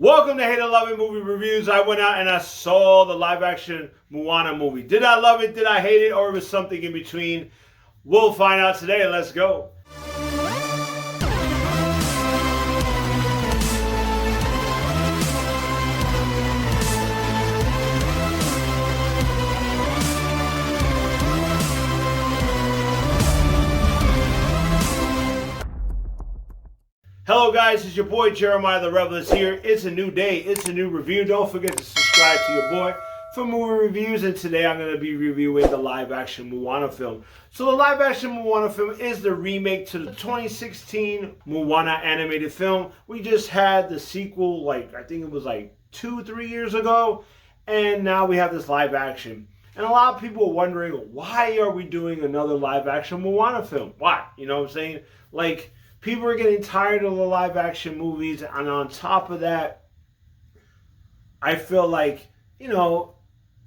Welcome to Hate and Love It Movie Reviews. I went out and I saw the live action Moana movie. Did I love it? Did I hate it? Or was something in between? We'll find out today. Let's go. Hello guys, it's your boy Jeremiah The Revelous here. It's a new day, it's a new review. Don't forget to subscribe to your boy for movie reviews, and today I'm going to be reviewing the live action Moana film. So the live action Moana film is the remake to the 2016 Moana animated film. We just had the sequel, I think it was 2-3 years ago, and now we have this live action. And a lot of people are wondering, why are we doing another live action Moana film? Why? You know what I'm saying? People are getting tired of the live action movies, and on top of that, I feel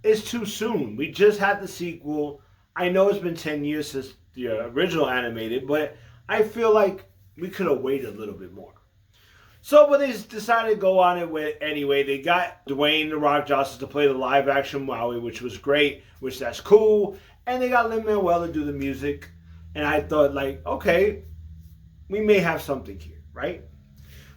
it's too soon. We just had the sequel. I know it's been 10 years since the original animated, but I feel like we could have waited a little bit more. But they decided to go on it with anyway. They got Dwayne "The Rock" Johnson to play the live action Maui, which was great, that's cool. And they got Lin-Manuel to do the music. And I thought, okay, we may have something here, right?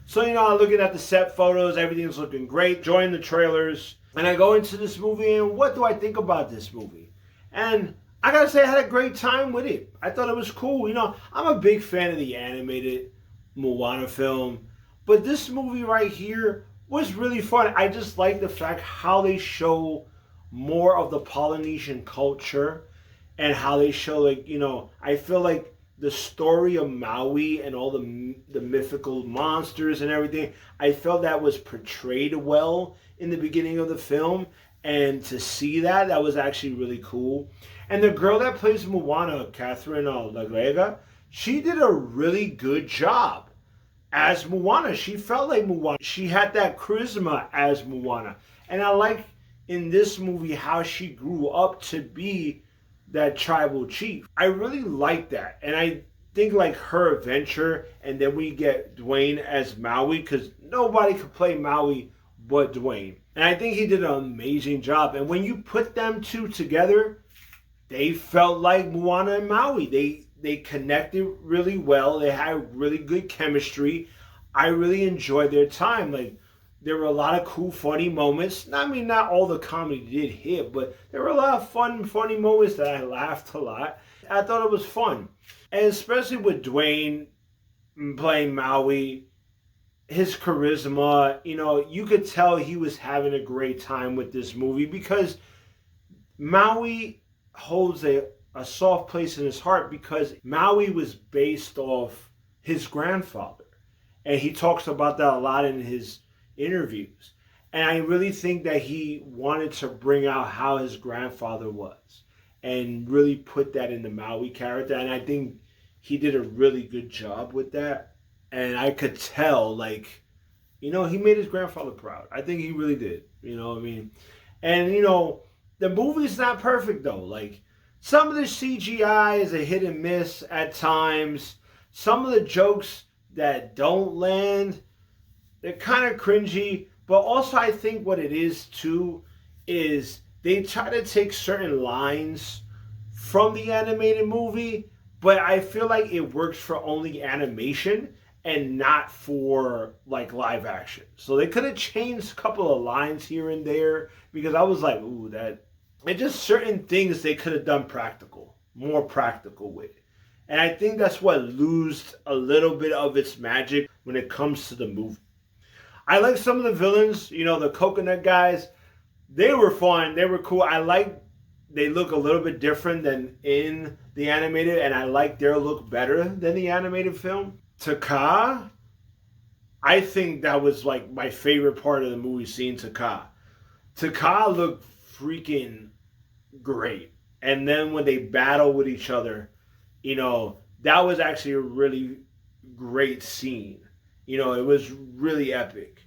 So, I'm looking at the set photos, everything's looking great, enjoying the trailers, and I go into this movie, and what do I think about this movie? And I gotta say, I had a great time with it. I thought it was cool. I'm a big fan of the animated Moana film, but this movie right here was really fun. I just like the fact how they show more of the Polynesian culture, and how they show, I feel like the story of Maui and all the mythical monsters and everything, I felt that was portrayed well in the beginning of the film. And to see that was actually really cool. And the girl that plays Moana, Catherine Laga'aia, she did a really good job as Moana. She felt like Moana. She had that charisma as Moana. And I like in this movie how she grew up to be that tribal chief. I really like that. And I think her adventure, and then we get Dwayne as Maui, because nobody could play Maui but Dwayne. And I think he did an amazing job. And when you put them two together, they felt like Moana and Maui. They connected really well. They had really good chemistry. I really enjoyed their time. There were a lot of cool, funny moments. Not all the comedy did hit, but there were a lot of fun, funny moments that I laughed a lot. I thought it was fun. And especially with Dwayne playing Maui, his charisma, you could tell he was having a great time with this movie, because Maui holds a soft place in his heart, because Maui was based off his grandfather. And he talks about that a lot in his interviews. And I really think that he wanted to bring out how his grandfather was and really put that in the Maui character. And I think he did a really good job with that. And I could tell, he made his grandfather proud. I think he really did. You know what I mean? And, the movie's not perfect, though. Some of the CGI is a hit and miss at times. Some of the jokes that don't land, they're kind of cringy. But also I think what it is too is they try to take certain lines from the animated movie, but I feel like it works for only animation and not for live action. So they could have changed a couple of lines here and there, because I was like, ooh, that. And just certain things they could have done more practical with. And I think that's what loses a little bit of its magic when it comes to the movie. I like some of the villains, the coconut guys. They were fun. They were cool. They look a little bit different than in the animated, and I like their look better than the animated film. Taka, I think that was my favorite part of the movie, seeing Taka. Taka looked freaking great. And then when they battle with each other, that was actually a really great scene. It was really epic.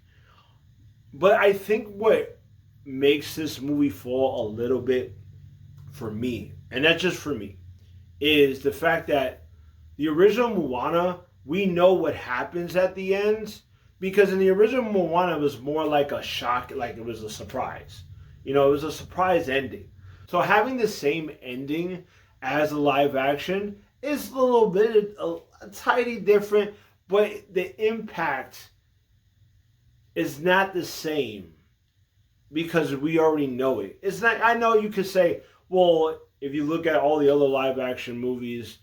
But I think what makes this movie fall a little bit for me, and that's just for me, is the fact that the original Moana, we know what happens at the end. Because in the original Moana, it was more like a shock, like it was a surprise. You know, it was a surprise ending. So having the same ending as a live action is a little bit, a tiny different, but the impact is not the same because we already know it. It's not. I know you could say, well, if you look at all the other live action movies,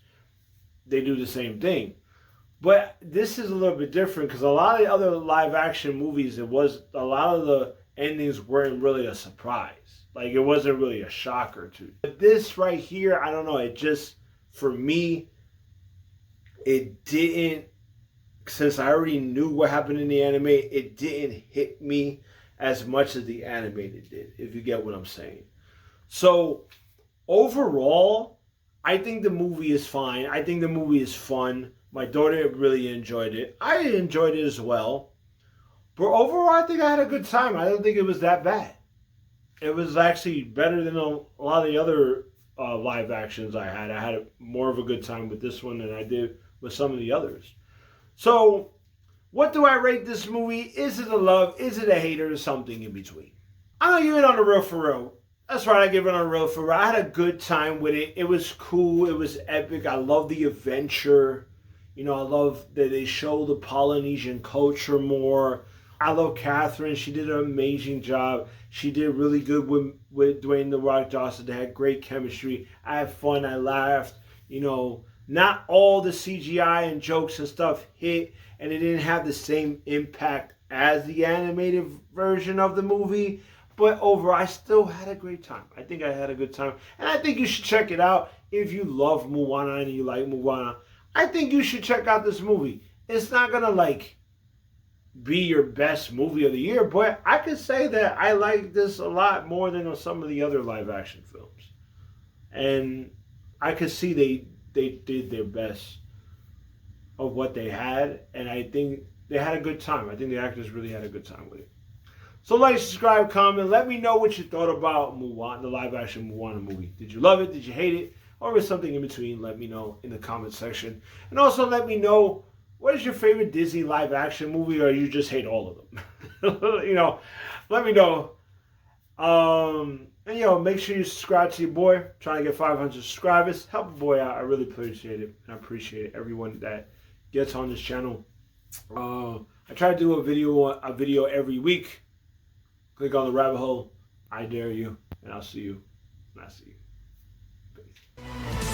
they do the same thing. But this is a little bit different because a lot of the other live action movies, it was a lot of the endings weren't really a surprise. Like it wasn't really a shocker to. But this right here, I don't know. It just, for me, it didn't. Since I already knew what happened in the anime, it didn't hit me as much as the animated did. If you get what I'm saying. So overall, I think the movie is fine. I think the movie is fun. My daughter really enjoyed it. I enjoyed it as well. But overall, I think I had a good time. I don't think it was that bad. It was actually better than a lot of the other live actions I had. I had more of a good time with this one than I did with some of the others. So, what do I rate this movie? Is it a love? Is it a hater? Or something in between? I'm going to give it on the real for real. That's right, I give it on the real for real. I had a good time with it. It was cool. It was epic. I love the adventure. You know, I love that they show the Polynesian culture more. I love Catherine. She did an amazing job. She did really good with Dwayne "The Rock" Johnson. They had great chemistry. I had fun. I laughed. You know, not all the CGI and jokes and stuff hit, and it didn't have the same impact as the animated version of the movie. But overall, I still had a great time. I think I had a good time. And I think you should check it out if you love Moana and you like Moana. I think you should check out this movie. It's not going to, like, be your best movie of the year, but I could say that I like this a lot more than some of the other live action films. And I could see they did their best of what they had, and I think they had a good time. I think the actors really had a good time with it. So like, subscribe, comment, let me know what you thought about Moana, the live action Moana movie. Did you love it? Did you hate it? Or was something in between? Let me know in the comment section. And also let me know, what is your favorite Disney live action movie, or you just hate all of them? You know, let me know. And you know, make sure you subscribe to your boy. I'm trying to get 500 subscribers. Help a boy out. I really appreciate it. And I appreciate everyone that gets on this channel. I try to do a video every week. Click on the rabbit hole. I dare you. And I'll see you. And I see you. Peace.